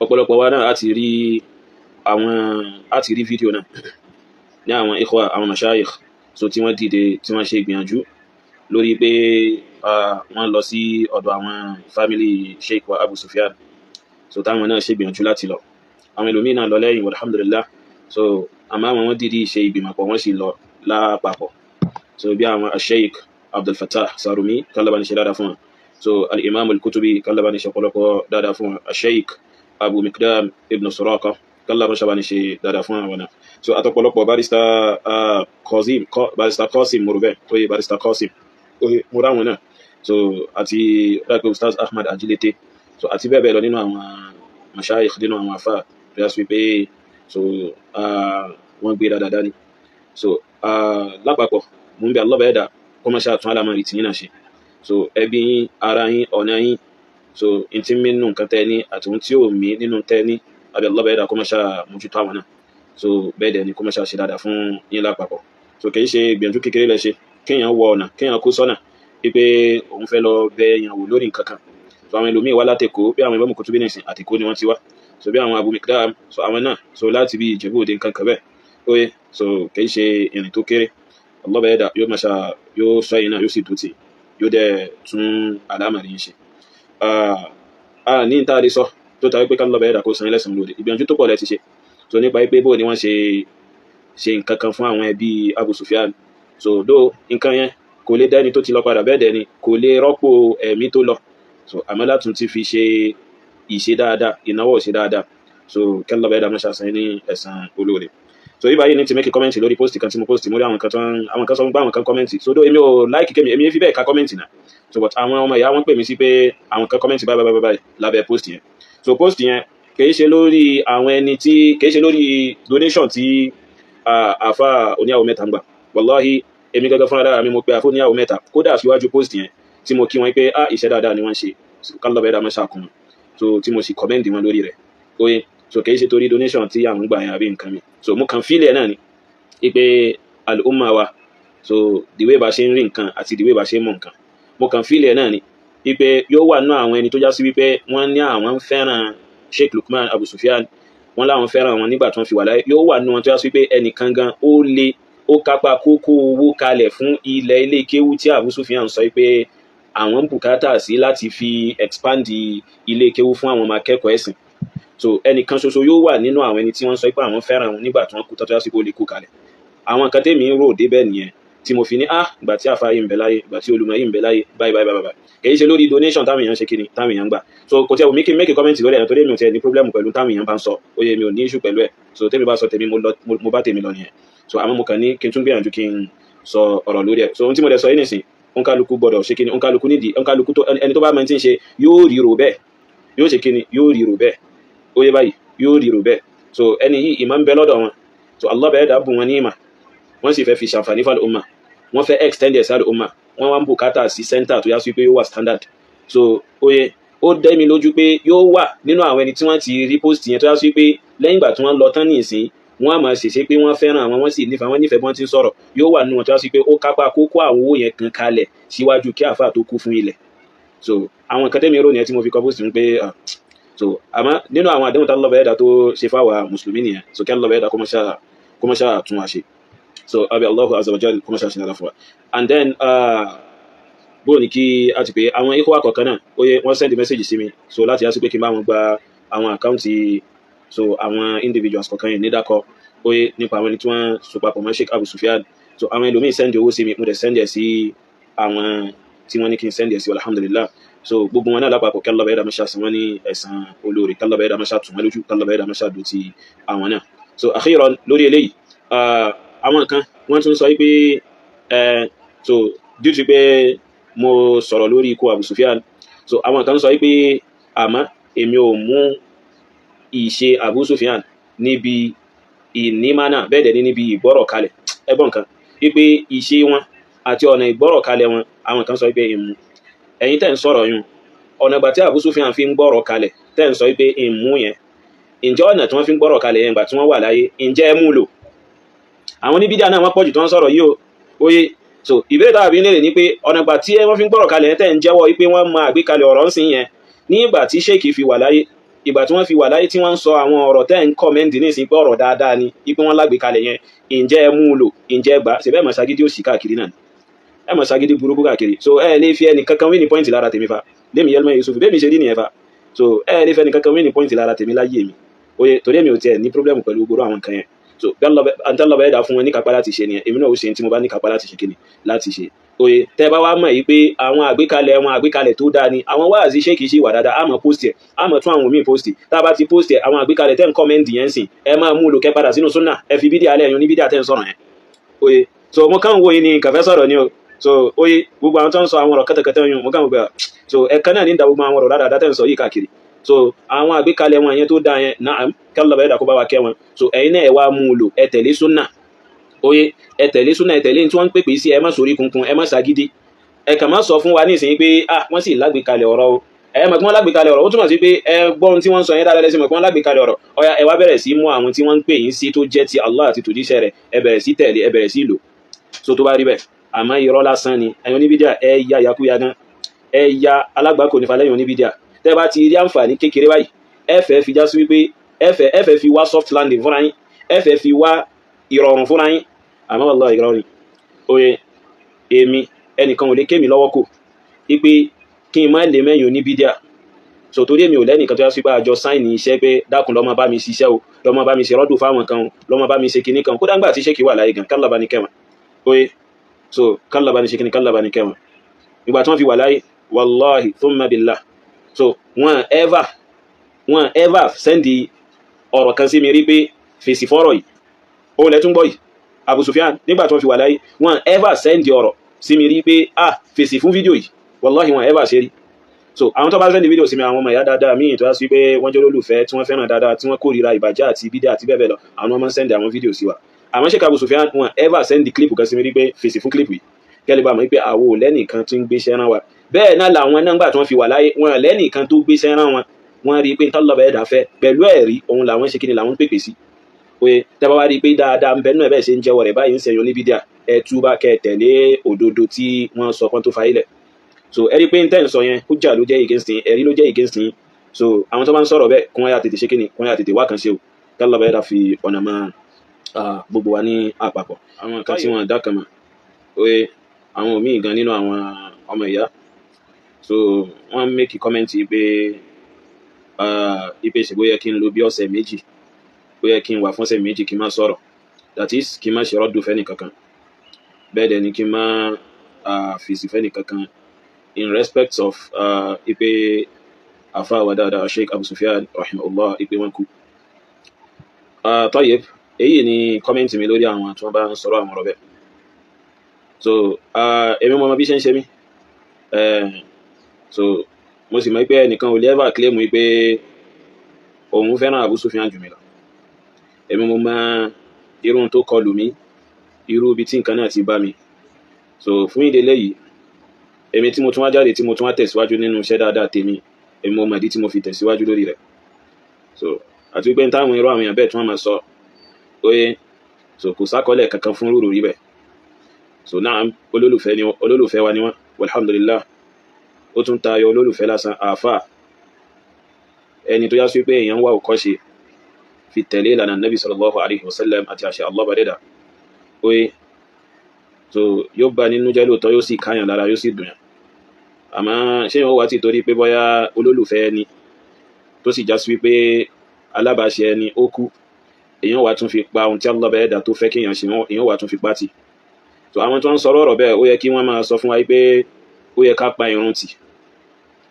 ọ̀pọ̀lọpọ̀ wa náà á ti rí fídíò náà ní àwọn ikhwa àwọn mashayikh so tí wọ́n dìde tí wọ́n ṣe ìgbìyànjú lórí pé wọ́n lọ sí ọ̀dọ̀ àwọn family sheikh wa Abu Sufyan so táwọn náà ṣe ìgbìyànjú láti lọ àwọn ẹlòmíì náà lọ lẹ́yìn alhamdulillah so àmọ́ àwọn wọ́n dìde ṣe ìgbìmọ̀pọ̀ wọ́n sì lọ lápapọ̀ so bí àwọn Sheikh Abdul Fattah Sarumi kálọ́bà ní ṣe dáadáa fún wọn so al-Imam al-Kutubi kálọ́bà ní ṣe ọ̀pọ̀lọpọ̀ dáadáa fún wọn Sheikh Abu Mikdam ibn Suraqa kálọ́bà ṣe ní ṣe dáadáa fún àwọn náà so àtọ̀pọ̀lọpọ̀ barista Qasim Murube oye barista Qasim oye múra wọn náà so àti rákẹ́ Ustaz Ahmad Ajilete so àti bẹ́ẹ̀ bẹ́ẹ̀ lọ nínú àwọn mashayikh nínú àwọn afá bí a sọ pé so wọ́n gbé dáadáa ní so lápapọ̀ mú bí Allah bẹ́ẹ̀dà kó máa ṣàtún alámọ̀rí tí yín náà ṣe so ẹbí yín ara yín ọ̀nà yín so in tí mí nínú nǹkan tẹ́ ní àti ohun tí ò mí nínú tẹ́ ní àbí Allah bẹ́ẹ̀dà kó máa ṣàmójútó àwọn náà so bẹ́ẹ̀ dẹ̀ ni kó máa ṣe dáadáa fún yín lápapọ̀ so kì í ṣe gbìyànjú kékeré lẹ ṣe kéèyàn wọ ọ̀nà kéèyàn kó sọ́nà wípé òun fẹ́ lọ bẹ èèyàn wò lórí nǹkan kan so àwọn ẹlòmíì wá látẹ̀kọ́ bí àwọn Imam Kutubi nìsín àtẹ̀kọ́ ni wọ́n ti wá so bí àwọn Abu Mikdam so àwọn náà so láti bí Ìjẹ̀bú Òde nǹkan kan bẹ́ẹ̀ oye so kì í ṣe ìrìn tó kéré Allah bẹ́ẹ̀dà yóò sọ yìí náà yóò sì dùtì yóò dẹ̀ tún àlámọ̀rí yín ṣe ní ìta àdìsọ tó tàbí pé Allah bẹ́ẹ̀dà kó san ẹlẹ́sìn lóde ìgbìyànjú tó pọ̀ lẹ́ ti ṣe so nípa pé bó ni wọ́n ṣe nǹkan kan fún àwọn ẹbí Abu Sufyan so dó nǹkan yẹn kò lè dẹ́ni tó ti lọ padà bẹ́ẹ̀ dẹ̀ ni kò lè rọ́pò ẹ̀mí tó lọ so àmọ́ látún ti fi ṣe ìṣe dáadáa ìnáwó ṣe dáadáa so kẹ́lọ́ bẹ́ẹ̀ dáná ṣàṣẹ ní ẹ̀san olóore so yíba yìí ní ti make a comment lórí post kan tí mo post mo rí àwọn kan sọ fún pé àwọn kan comment so dó èmi ò like kémi èmi fi bẹ́ẹ̀ ka comment náà so but àwọn ọmọ ìyá wọn pè mí sí pé àwọn kan comment báyìí lábẹ́ post yẹn so post yẹn kìí ṣe lórí àwọn ẹni tí kìí ṣe lórí donation tí àfa oníyàwó mẹ́ta ń gbà wallahi èmi gẹ́gẹ́ fún ara mi mo pe àfa oníyàwó mẹ́ta kódà síwájú post yẹn tí mo kí wọn pé iṣẹ́ dáadáa ni wọ́n ṣe kálọ̀ bẹ́ẹ̀ dá mọ́ ṣàkùn so tí mo sì comment wọn lórí rẹ̀ oye so kìí ṣe torí donation tí àwọn gbà yẹn àbí nǹkan mi so mo kàn fílẹ̀ náà ni pé al-umma wa so the way bá ṣe ń rí nǹkan àti the way bá ṣe ń mọ̀ nǹkan mo kàn fílẹ̀ náà ni pé yóò wà náà àwọn ẹni tó já sí wípé wọ́n ní àwọn ń fẹ́ràn Sheikh Lukman Abu Sufyan wọ́n láwọn fẹ́ràn wọn nígbà tí wọ́n fi wà láyé yóò wà nínú wọn tó já sí pé ẹnìkan gan ó kápá kókó owó kalẹ̀ fún ilé kéwú tí Abu Sufyan sọ pé àwọn ń bùkátà sí láti fi expand ilé kéwú fún àwọn ọmọ akẹ́kọ̀ọ́ ẹ̀sìn so ẹnìkan ṣoṣo yóò wà nínú àwọn ẹni tí wọ́n sọ pé àwọn fẹ́ràn wọn nígbà tí wọ́n kú tó já sí pé ó lè kú kalẹ̀ àwọn kan tèmi ń rò débẹ̀ nìyẹn tí mo fi ní ìgbà tí àfa yìí ń bẹ láyé ìgbà tí olùmọ̀ yìí ń bẹ láyé báyìí kìí ṣe lórí donation táwọn èèyàn ṣe kíni táwọn èèyàn gbà so kò tí ẹ wò mí kí n make a comment lórí ẹ̀ torí mi ò tiẹ̀ ní problem pẹ̀lú táwọn èèyàn bá ń sọ oye mi ò ní issue pẹ̀lú ẹ̀ so tèmi bá sọ tèmi mo bá tèmi lọ nìyẹn so àmọ́ mo kàn ní kí n tún gbìyànjú kí n sọ ọ̀rọ̀ lórí ẹ̀ so ohun tí mo dẹ̀ sọ yìí nìsín òǹkàlùkù gbọ́dọ̀ ṣe kíni òǹkàlùkù nídìí òǹkàlùkù tó ẹni tó bá mọ̀ tí ń ṣe yóò rí rò bẹ́ẹ̀ yóò ṣe kíni yóò rí rò bẹ́ẹ̀ oye báyìí yóò rí rò bẹ́ẹ̀ so ẹni yìí ìmọ̀ ń bẹ lọ́dọ̀ wọn so Allah bẹ́ẹ̀ dà bù wọn ní ìmọ̀ wọ́n sì fẹ́ fi ṣàǹfààní fún al-umma wọ́n fẹ́ extend ẹ̀ sí al-umma wọ́n wá ń bùkátà sí center tó yá sí pé yóò wà standard so oye ó dẹ́ mi lójú pé yóò wà nínú àwọn ẹni tí wọ́n ti rí post yẹn tó yá sí pé lẹ́yìn ìgbà tí wọ́n lọ tán ní ìsìn wọ́n á máa ṣèṣe pé wọ́n fẹ́ràn àwọn wọ́n sì nífẹ̀ẹ́ wọ́n nífẹ̀ẹ́ bí wọ́n ti ń sọ̀rọ̀ yóò wà nínú wọn tó yá sí pé ó kápá kókó àwọn owó yẹn kan kalẹ̀ síwájú kí àáfà tó kú fún ilẹ̀ so àwọn nǹkan tẹ́mi rò nìyẹn tí mo fi kọ́ post ń pé so àmọ́ nínú àwọn àdéhùn tá lọ́bẹ̀ẹ́ dà tó ṣe fáwa mùsùlùmí nìyẹn so kí á lọ́bẹ̀ẹ́ dà kó mọ́ ṣáà tún wá ṣe so abi Allahu azza wa jalla kó mọ́ ṣáà ṣe náà fún wa and then bóò ní kí a ti pé àwọn ikọ̀ àkọ́kọ́ náà oye wọ́n send message sí mi so láti yá sí pé kí n bá wọn gba àwọn àkáǹtì so àwọn individuals kọ̀ọ̀kan yìí nídàkọ oye nípa àwọn ẹni tí wọ́n so papọ̀ mọ́ Sheikh Abu Sufyan so àwọn ẹlòmíì send owó sí mi mo dẹ̀ send ẹ̀ sí àwọn tí wọ́n ní kí n send ẹ̀ sí alhamdulillah so gbogbo wọn náà lápapọ̀ kí Allah bá yẹ́dá mọ́ṣá sí wọ́n ní ẹ̀san olóore kí Allah bá yẹ́dá mọ́ṣá tún wọ́n lójú kí Allah bá yẹ́dá mọ́ṣá dùn ti àwọn náà so akhiran lórí eléyìí àwọn kan wọ́n tún sọ pé so due to pé mo sọ̀rọ̀ lórí ikú Abu Sufyan so àwọn kan sọ pé àmọ́ èmi ò mú ìṣe Abu Sufyan níbi ìnímánà bẹ́ẹ̀ dẹ̀ ní níbi ìgbọ́rọ̀ kalẹ̀ ẹgbọ́n kan wípé ìṣe wọn àti ọ̀nà ìgbọ́rọ̀ kalẹ̀ wọn àwọn kan sọ pé ìmú ẹ̀yin tẹ́ ń sọ̀rọ̀ yún ọ̀nà ìgbà tí Abu Sufyan fi ń gbọ́rọ̀ kalẹ̀ tẹ́ ń sọ pé ìmú yẹn ǹjẹ́ ọ̀nà tí wọ́n fi ń gbọ́rọ̀ kalẹ̀ yẹn ìgbà tí wọ́n wà láyé ǹjẹ́ ẹ mú lò àwọn oníbídíà náà wọ́n pọ̀jù tó ń sọ̀rọ̀ yìí oye so ìbéèrè táwọn àbí lè ní pé ọ̀nà ìgbà tí wọ́n fi ń gbọ́rọ̀ kalẹ̀ yẹn tẹ́ ń jẹ́wọ́ pé wọ́n máa àgbékalẹ̀ ọ̀rọ̀ ń sìn yẹn ní ìgbà tí sheik fi wà láyé ìgbà tí wọ́n fi wà láyé tí wọ́n ń sọ àwọn ọ̀rọ̀ tẹ́ ń kọ́mẹ́ǹdì ní ìsìn pé ọ̀rọ̀ dáadáa ni ipé wọ́n lágbèkalẹ̀ yẹn ǹjẹ́ ẹ mú un lò ǹjẹ́ ẹ gbà ṣe bẹ́ẹ̀ mọ̀ ságídí òsì káàkiri náà ẹ mọ̀ ságídí burúkú káàkiri so ẹ lè fi ẹnì kankan wí ní pọ́ìntì lára tèmi fa lémi Yelman Yusuf bẹ́ẹ̀ mi ṣe rí nìyẹn fa so ẹ lè fi ẹnì kankan wí ní pọ́ìntì lára tèmi láyé mi oye torí èmi ò tiẹ̀ ní pírọ́blẹ́mù pẹ̀lú gbogbo àwọn kan yẹn so àǹtálọ́bẹ̀ ẹ̀dá fún wọn ní kápá láti ṣe nìyẹn èmi náà ó ṣe tí mo bá ní kápá láti ṣe kíni láti ṣe oye tẹ́ bá wá mọ̀ yìí pé àwọn àgbékalẹ̀ tó dáa ni àwọn wáàzí ṣé kìí ṣe wà dáadáa àmọ́ post ẹ̀ àmọ́ tún àwọn míì post tá a bá ti post ẹ̀ àwọn àgbékalẹ̀ tẹ́ ń kọ́mẹ́ǹdì yẹn sìn ẹ máa mú lò kẹ́ padà sínú súnà ẹ fi fídíò alẹ́ ẹ̀yún ní fídíò tẹ́ ń sọ̀rọ̀ yẹn oye so mo kàn ń wo yín ní kàfẹ́ sọ̀rọ̀ ni o so oye gbogbo àwọn tó ń sọ àwọn ọ̀rọ̀ kẹ́tẹ̀kẹ́tẹ́ yún mo kàn ń gbà so ẹ̀kan náà ní ìdá gbogbo àwọn ọ̀rọ̀ dáadáa tẹ́ ń sọ yìí káàkiri so àwọn àgbékalẹ̀ wọn yẹn tó dáa yẹn náà kálọ̀bẹ̀ ẹ̀dà kó bá wa kẹ́ wọn so ẹ̀yin náà ẹ wá mú lò ẹ tẹ̀lé súnà oye ẹ tẹ̀lé súnà ẹ tẹ̀lé tí wọ́n ń pèpè sí ẹ má sórí kunkun ẹ má ságídí ẹ kàn má sọ fún wa ní ìsìn pé wọ́n sì lágbèkalẹ̀ ọ̀rọ̀ o ẹ mọ̀ kí wọ́n lágbèkalẹ̀ ọ̀rọ̀ ó túmọ̀ sí pé ẹ gbọ́ ohun tí wọ́n ń sọ yẹn dáadáa lẹ́sìn mọ̀ kí wọ́n lágbèkalẹ̀ ọ̀rọ̀ ọ̀yà ẹ wá bẹ̀rẹ̀ sí mú àwọn tí wọ́n ń pè yín sí tó jẹ́ ti Allah àti tòjíṣẹ́ rẹ̀ ẹ bẹ̀rẹ̀ sí tẹ̀lé ẹ bẹ̀rẹ̀ sí lò so tó bá rí bẹ́ẹ̀ àmọ́ irọ́ lásán ni ẹ̀yin oníbídíà ẹ ya yakuya gan ẹ ya alágbàkọ nífa lẹ́yìn oníbídíà tẹ́ bá ti rí àǹfààní kékeré báyìí ẹ fẹ́ fi já sí wípé ẹ fẹ́ fi wá soft landing fúnra yín ẹ fẹ́ fi wá ìrọ̀rùn fúnra yín àmọ́ wallahi ìrọ̀rùn oye èmi ẹnìkan ò lè ké mi lọ́wọ́ kò ipe kí n má lè mẹ́yìn oníbídíà so torí èmi ò lẹ́nìkan tó yá sí pé àjọ sáìnì iṣẹ́ pé dákun lọ́mọ bá mi ṣiṣẹ́ o lọ́mọ bá mi ṣe rọ́dù fáwọn kan lọ́mọ bá mi ṣe kinní kan kódà ńgbà tí ṣéèkì wà láyé gan kálá bá ní kẹwọn oye so kálá bá ní ṣe kinní kálá bá ní kẹwọn ìgbà tí wọ́n fi wà láyé wallahi thumma billah so wọ́n ever sẹ́ndì ọ̀rọ̀ kan sí mi rí pé fèsì fọ́rọ̀ yìí ó lẹ́tún gbọ́ yìí Abu Sufyan nígbà tí wọ́n fi wà láyé wọ́n ever sẹ́ndì ọ̀rọ̀ sí mi rí pé fèsì fún fídíò yìí wallahi wọ́n ever ṣe rí so àwọn tó bá sẹ́ndì fídíò sí mi àwọn ọmọ ìyá dáadáa míì tó yá sí pé wọ́n jẹ́ olólùfẹ́ tí wọ́n fẹ́ràn dáadáa tí wọ́n kórìíra ìbàjẹ́ àti bídà àti bẹ́ẹ̀ bẹ́ẹ̀ lọ àwọn ọmọ sẹ́ndì àwọn fídíò sí wa àmọ́ ṣe Abu Sufyan wọ́n ever sẹ́ndì kílípù kan sí mi rí pé fèsì fún kílípù yìí kẹ́lẹ́ bá mọ̀ pé àwo lẹ́nìkan tí ń gbéṣẹ́ rán wa bẹ́ẹ̀ náà làwọn náà gbà tí wọ́n fi wà láyé wọn lẹ́nìkan tó gbéṣẹ́ rán wọn wọ́n rí pé tọ́lọ́bẹ̀ ẹ̀dá fẹ́ pẹ̀lú ẹ̀rí ohun làwọn ṣe kíni làwọn pèpè sí oye tẹ́bá wá rí pé dáadáa ń bẹ náà bẹ́ẹ̀ ṣe ń jẹ́wọ́ rẹ̀ báyìí ń sẹ́yìn oníbídíà ẹ túbá kẹ́ tẹ̀lé òdodo tí wọ́n sọ pọ́n tó fa ilẹ̀ so ẹ rí pé ń tẹ́ ń sọ yẹn hujja ló jẹ́ against yín ẹ̀rí ló jẹ́ against yín so àwọn tó bá ń sọ̀rọ̀ bẹ́ẹ̀ kí wọ́n yà tètè ṣe kíni kí wọ́n yà tètè wá kan ṣe o tọ́lọ́bẹ̀ ẹ̀dá fi ọ̀nà mọ́ gbogbo wa ní àpapọ̀ àwọn kan tí wọ́n dá kan mọ̀ oye àwọn míì gan nínú àwọn ọmọ ìyá so wọ́n make comment pé ipe ṣe bóyá kí n lo bí ọ̀sẹ̀ méjì bóyá kí n wà fún ọ̀sẹ̀ méjì kí n má sọ̀rọ̀ that is kí n má ṣe rọ́dù fẹ́ni kankan bẹ́ẹ̀ dẹ̀ ni kí n má fèsì fẹ́ni kankan in respect of ipe afa wa dáadáa Sheikh Abu Sufyan rahimahullah ipe wọn kú tayyib èyí ni comment mi lórí àwọn tí wọ́n bá ń sọ̀rọ̀ àwọn ọ̀rọ̀ bẹ́ẹ̀ so èmi mọ̀ bí ṣe ń ṣe mí so mo sì mọ̀ pé ẹnìkan ò lè ever claim pé òun fẹ́ràn Abu Sufyan jù mí lọ èmi mo mọ irun tó kọlù mí irú ibi tí nǹkan náà ti bá mi so fún ìdílé yìí èmi tí mo tún wá jáde tí mo tún wá tẹ̀síwájú nínú iṣẹ́ dáadáa tèmi èmi mo mọ̀ ìdí tí mo fi tẹ̀síwájú lórí rẹ̀ so àti pé táwọn irú àwọn èèyàn bẹ́ẹ̀ tí wọ́n máa sọ oye so kò sákọ́lẹ̀ kankan fún rúrù rí bẹ́ẹ̀ so náà olólùfẹ́ wa ni wọ́n walhamdulillah ó tún tayọ olólùfẹ́ lásán àfà ẹni tó yá sí pé èèyàn wà òkọ́ṣe fi tẹ̀lé ìlànà nabi sallallahu alaihi wasallam àti àṣẹ Allah badẹ́dà oye so yóò bá nínú jẹ́ lóòótọ́ yóò sì káyàn lára yóò sì dùnyàn àmọ́ ṣé yóò wá ti torí pé bóyá olólùfẹ́ ẹni tó sì já sí wípé alábàáṣe ẹni ó kú èèyàn wà tún fi pa ohun tí Allah badẹ́dà tó fẹ́ kéèyàn ṣe èèyàn wà tún fi pátì so àwọn tó ń sọ̀rọ̀ ọ̀rọ̀ bẹ́ẹ̀ ó yẹ kí wọ́n máa sọ fún wa pé ó yẹ ká pa ìrun tì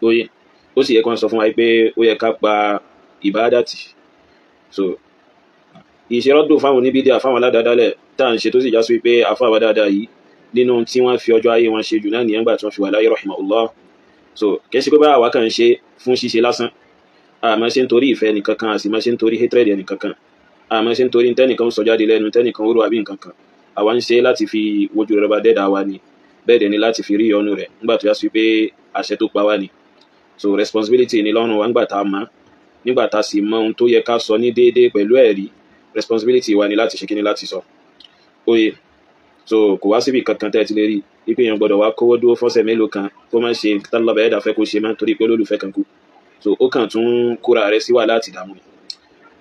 oye ó sì yẹ kí wọ́n sọ fún wa pé ó yẹ ká pa ìbádà tì so ìṣerọ́dún fáwọn oníbídíà fáwọn aládàádálẹ̀ tá à ń ṣe tó sì já sí pé àfáà dáadáa yìí nínú tí wọ́n fi ọjọ́ ayé wọn ṣe jù náà nìyẹn gbà tí wọ́n fi wà láyé rahimahullah so kẹ́sí pé báwa kàn ń ṣe fún ṣíṣe lásán àmọ́ ṣe ń torí ìfẹ́ nìkankan àti máa ṣe ń torí hatred ẹnìkankan àmọ́ ṣe ń torí tẹ́nìkan sọ jáde lẹ́nu tẹ́nìkan oró àbí nǹkankan àwa ń ṣe láti fi wojú rẹ̀ bá dẹ́dà wa ni bẹ́ẹ̀ dẹ̀ ni láti fi rí ọnu rẹ̀ nígbà tó yá sí pé àṣẹ tó pa wá ni so responsibility ni lọ́rùn wa nígbà tá a mọ̀ nígbà tá a sì mọ ohun tó yẹ ká sọ ní déédéé pẹ̀lú ẹ̀rí responsibility wa ni láti ṣe kíni láti sọ oye so kò wá síbi kankan tẹ́ ẹ ti lè rí ipe èèyàn gbọ́dọ̀ wá kówó dúró fọ́sẹ̀ mélòó kan kó má ṣe tálọ́bà ẹ̀dà fẹ́ kó ṣe má torí pé olólùfẹ́ kan kú so ó kàn tún kóra rẹ̀ sí wàhálà àti ìdààmú.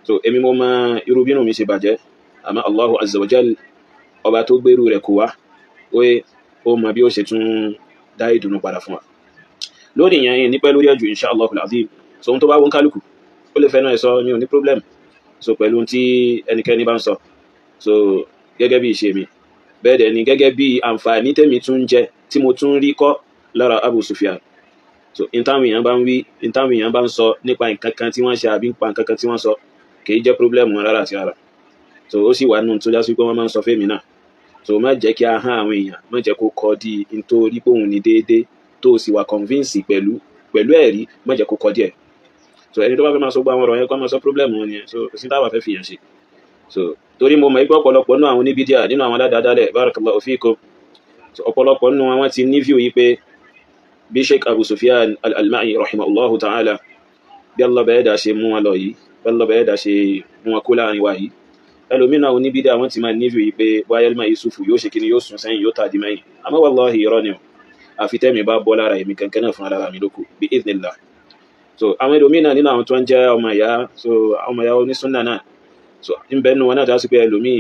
So èmi mo mọ irú bínú mi ṣe bàjẹ́, àmọ́ Allahu azza wa jal ọba tó gbèrú rẹ̀ kó wá ó mọ bí ó ṣe tún dá ìdùnnú padà fún wa. Lórí ìyẹn ní pẹ́ lórí ẹ̀jù insha Allahul azim. So ohun tó bá wọn kálukú ó lè fẹ́nu ẹ̀ sọ, mi ò ní problem so pẹ̀lú tí ẹnikẹ́ni bá ń sọ, so gẹ́gẹ́ bí ìṣe mi bẹ́ẹ̀ dẹ̀ ni gẹ́gẹ́ bí àǹfààní tèmi tún jẹ tí mo tún rí kọ́ lára Abu Sufyan. So ìtàwọn èèyàn bá ń wí, ìtàwọn èèyàn bá ń sọ nípa nǹkan kan tí wọ́n ṣe àbí nípa nǹkan kan tí wọ́n sọ kì í jẹ́ problem wọn rárá àti rárá. So ó sì wà nínú tó jásí pé wọ́n máa ń sọ fẹ́mi náà. So má jẹ́ kí ahọ́n àwọn èèyàn má jẹ́ kó kọ́ di nítorí pé òun ní déédéé tó sì wà convince pẹ̀lú ẹ̀rí, má jẹ́ kó kọ́ díẹ̀. So ẹni tó bá fẹ́ máa sọ gbọ́ àwọn ọ̀rọ̀ yẹn kó máa sọ problem wọn nìyẹn. So kò sí táwa fẹ́ fìyàn ṣe. So torí mo mọ̀ pé ọ̀pọ̀lọpọ̀ nínú àwọn oníbídíà nínú àwọn aládàádálẹ̀ barakallahu fikum, so ọ̀pọ̀lọpọ̀ nínú wọn ti ní view yìí pé bí Sheikh Abu Sufyan al-Alma'i rahimahullahu ta'ala bí Allah bá ẹ̀dá ṣe mú wọn lọ yìí, bí Allah bá ẹ̀dá ṣe mú wọn kó láàrin wa yìí, ẹlòmínà oníbídíà wọn ti máa ní view yìí pé báyá Al-Ma'i Yusufu yóò ṣe kíni, yóò sún sẹ́yìn, yóò tàdí mẹ́yìn. Àmọ́ wallahi irọ́ ni o, àfi tẹ́mi bá bọ́ lára èmi kankan náà fún ara mi lóko bí idhnillah. So àwọn ẹlòmínà nínú àwọn tó ń jẹ́ ọmọ ìyá, so ọmọ ìyá onísúnnà náà, so ń bẹ nínú wọn náà dásí pé ẹlòmíì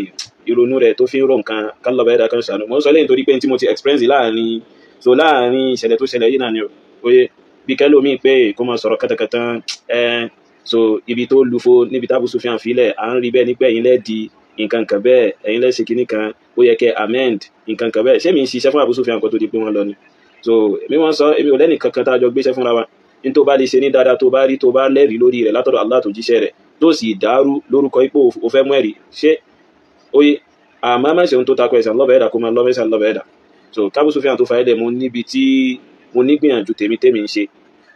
ìrònú rẹ̀ tó fi ń rò nǹkan kálọ̀ bẹ́ẹ̀ dá kan ṣàánú. Mo ń sọ lẹ́yìn torí pé tí mo ti experience láàrin ìṣẹ̀lẹ̀ tó ṣẹlẹ̀ yìí náà ni oye bí kẹ́lòmíì pé kó máa sọ̀rọ̀ kátàkátà so ibi tó lufo níbi tí Abu Sufyan filẹ̀ à ń rí bẹ́ẹ̀ ní pé ẹ̀yin lẹ́ di nǹkan kan bẹ́ẹ̀, ẹ̀yin lẹ́ ṣe kinní kan, ó yẹ kẹ́ amend nǹkan kan bẹ́ẹ̀. Ṣé mi ń ṣiṣẹ́ fún Abu Sufyan kó tó di pé wọ́n lọ ni? So èmi wọ́n sọ èmi ò lẹ́nì kankan tá a jọ gbéṣẹ́ fúnra wa, ní tó bá lè ṣe ní dáadáa tó bá rí tó bá lẹ́rìí lórí rẹ̀ látọ̀dọ̀ Allah tó jíṣẹ́ rẹ̀ tó sì dàrú lórúkọ ipò ó fẹ́ mú ẹ̀rí ṣé oye àmọ́ mẹ́sẹ̀ ohun tó takọ ẹ̀sẹ̀ lọ́bẹ̀ ẹ̀dà kó máa lọ́ mẹ́sẹ̀ lọ́bẹ̀ ẹ̀dà. So Abu Sufyan tó fa ẹ̀dẹ̀ mo níbi tí mo nígbìyànjú tèmi ń ṣe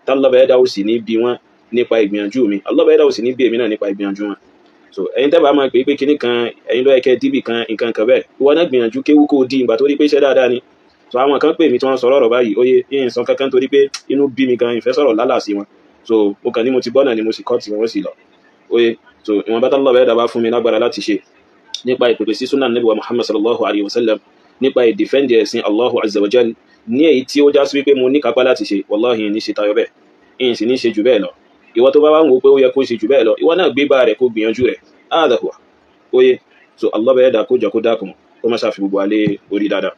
tá lọ́bẹ̀ ẹ̀dà ó sì ní bí wọ́n nípa ìgbìyànjú mi, lọ́bẹ̀ ẹ̀dà ó sì ní bí èmi náà nípa ìgbìyànjú wọn. So ẹ̀yin tẹ́ bá máa pè é pé kinní kan ẹ̀yin ló yẹ kẹ́ dìbì kan nǹkan kan bẹ́ẹ̀, ìwọ náà gbìyànjú kéwú kó di ìgbà tó rí pé iṣẹ́ dáadáa ni. So àwọn kan pè mí tí wọ́n sọ̀rọ̀ ọ̀rọ̀ báyìí oye ìyẹn sọ kankan torí pé inú bí mi gan ìfẹ́ sọ̀rọ̀ lálàsí wọn. So mo kàn ní mo ti bọ́nà ni mo sì kọ́ tí wọ́n sì lọ oye. So ìwọ̀n bá tọ́lọ́bẹ̀ ẹ̀dà bá fún mi lágbára láti ṣe nípa ìpèpè sí sunnah Nabi wa Muhammad sallallahu alayhi wa sallam, nípa ìdífẹ́ndì ẹ̀sìn Allahu azza wa jal ní èyí tí ó já sí wípé mo ní kápá láti ṣe, wallahi ní ṣe tayọ bẹ́ẹ̀, ìyìn sì ní ṣe jù bẹ́ẹ̀ lọ. Ìwọ tó bá wá ń wò pé ó yẹ kó ṣe jù bẹ́ẹ̀ lọ, ìwọ náà gbé bá rẹ̀ kó gbìyànjú rẹ̀ áàdàkùwà oye. So Allah bẹ́ẹ̀ dà kó jọ kó dákun kó má ṣàfi gbogbo alẹ́ orí dáadáa.